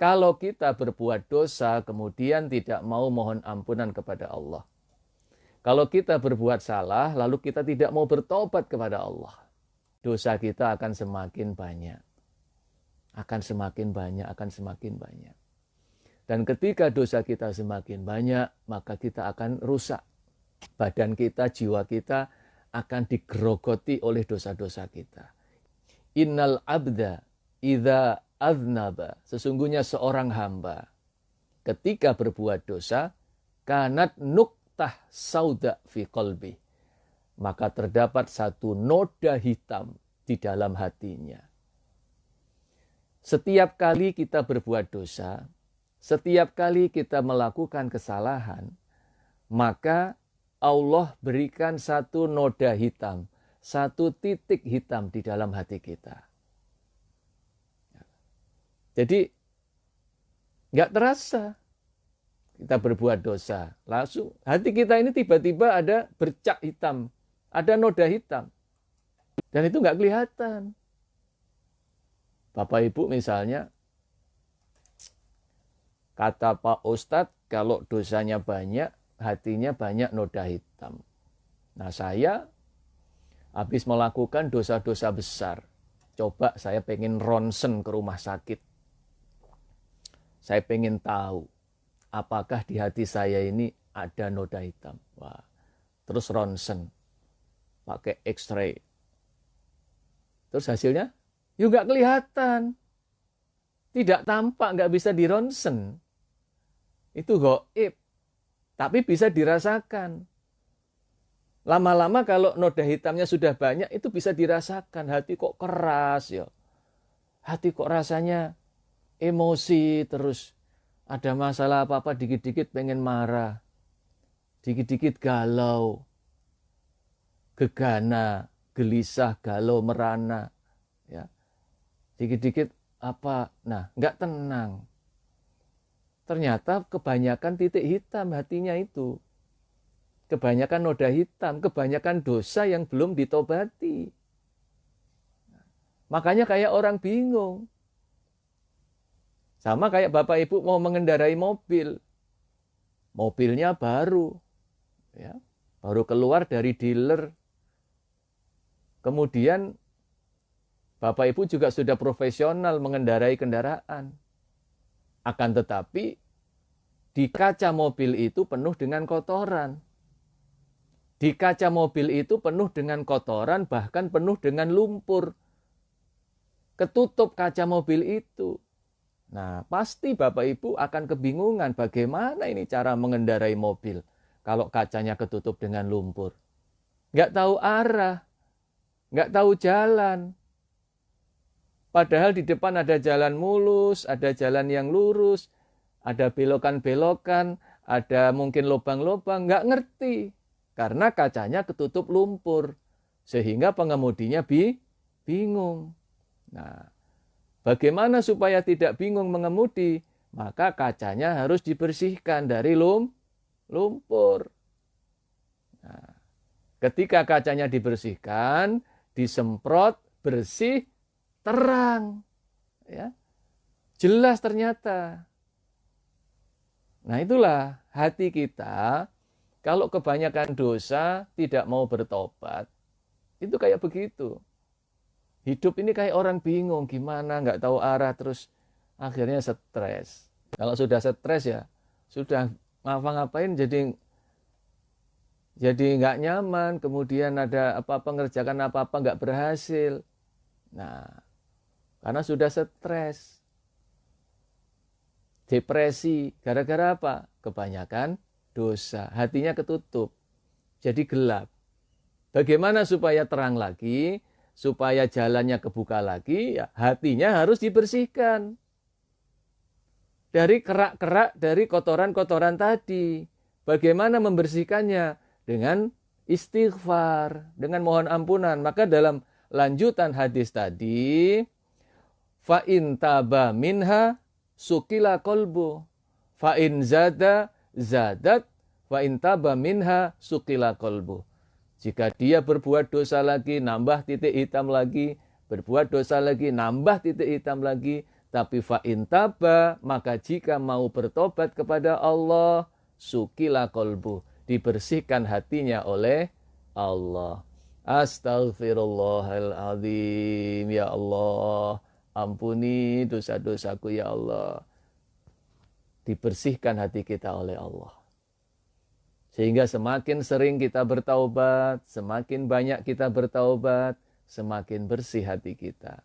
Kalau kita berbuat dosa, kemudian tidak mau mohon ampunan kepada Allah. Kalau kita berbuat salah, lalu kita tidak mau bertobat kepada Allah, dosa kita akan semakin banyak. Akan semakin banyak, akan semakin banyak. Dan ketika dosa kita semakin banyak, maka kita akan rusak. Badan kita, jiwa kita akan digerogoti oleh dosa-dosa kita. Innal abda idza aznaba, sesungguhnya seorang hamba ketika berbuat dosa, kanat nuktah sauda fi qalbi, maka terdapat satu noda hitam di dalam hatinya. Setiap kali kita berbuat dosa, setiap kali kita melakukan kesalahan, maka Allah berikan satu noda hitam, satu titik hitam di dalam hati kita. Jadi nggak terasa kita berbuat dosa, langsung hati kita ini tiba-tiba ada bercak hitam, ada noda hitam, dan itu nggak kelihatan. Bapak Ibu misalnya, kata Pak Ustadz, kalau dosanya banyak, hatinya banyak noda hitam. Nah, saya habis melakukan dosa-dosa besar, coba saya pengen ronsen ke rumah sakit. Saya pengen tahu, apakah di hati saya ini ada noda hitam. Wah, terus ronsen, pakai X-ray. Terus hasilnya, yuk nggak kelihatan. Tidak tampak, nggak bisa dironsen. Itu gaib, tapi bisa dirasakan. Lama-lama kalau noda hitamnya sudah banyak, itu bisa dirasakan. Hati kok keras ya. Hati kok rasanya emosi terus. Ada masalah apa-apa dikit-dikit pengen marah. Dikit-dikit galau. Gegana, gelisah, galau, merana. Ya. Dikit-dikit nggak tenang. Ternyata kebanyakan titik hitam hatinya itu. Kebanyakan noda hitam, kebanyakan dosa yang belum ditobati. Makanya kayak orang bingung. Sama kayak Bapak Ibu mau mengendarai mobil. Mobilnya baru. Ya, baru keluar dari dealer. Kemudian Bapak Ibu juga sudah profesional mengendarai kendaraan. Akan tetapi di kaca mobil itu penuh dengan kotoran. Di kaca mobil itu penuh dengan kotoran, bahkan penuh dengan lumpur. Ketutup kaca mobil itu. Nah, pasti Bapak Ibu akan kebingungan bagaimana ini cara mengendarai mobil kalau kacanya ketutup dengan lumpur. Nggak tahu arah, nggak tahu jalan. Padahal di depan ada jalan mulus, ada jalan yang lurus, ada belokan-belokan, ada mungkin lubang-lubang, nggak ngerti. Karena kacanya ketutup lumpur, sehingga pengemudinya bingung. Nah, bagaimana supaya tidak bingung mengemudi? Maka kacanya harus dibersihkan dari lumpur. Nah, ketika kacanya dibersihkan, disemprot, bersih, terang. Ya, jelas ternyata. Nah, itulah hati kita. Kalau kebanyakan dosa, tidak mau bertobat. Itu kayak begitu. Hidup ini kayak orang bingung, gimana, nggak tahu arah, terus akhirnya stres. Kalau sudah stres ya, sudah ngapa-ngapain jadi nggak nyaman, kemudian ada apa-apa, ngerjakan apa-apa nggak berhasil. Nah, karena sudah stres. Depresi, gara-gara apa? Kebanyakan dosa, hatinya ketutup, jadi gelap. Bagaimana supaya terang lagi? Supaya jalannya kebuka lagi, ya hatinya harus dibersihkan. Dari kerak-kerak, dari kotoran-kotoran tadi. Bagaimana membersihkannya? Dengan istighfar, dengan mohon ampunan. Maka dalam lanjutan hadis tadi, fa in taba minha sukila qalbu, fa in zada zadat, fa in taba minha sukila qalbu. Jika dia berbuat dosa lagi, nambah titik hitam lagi, berbuat dosa lagi, nambah titik hitam lagi, Tapi fa'in taba, maka jika mau bertobat kepada Allah, sukila kolbu, dibersihkan hatinya oleh Allah. Astaghfirullahaladzim, ya Allah, ampuni dosa-dosaku ya Allah. Dibersihkan hati kita oleh Allah. Sehingga semakin sering kita bertaubat, semakin banyak kita bertaubat, semakin bersih hati kita.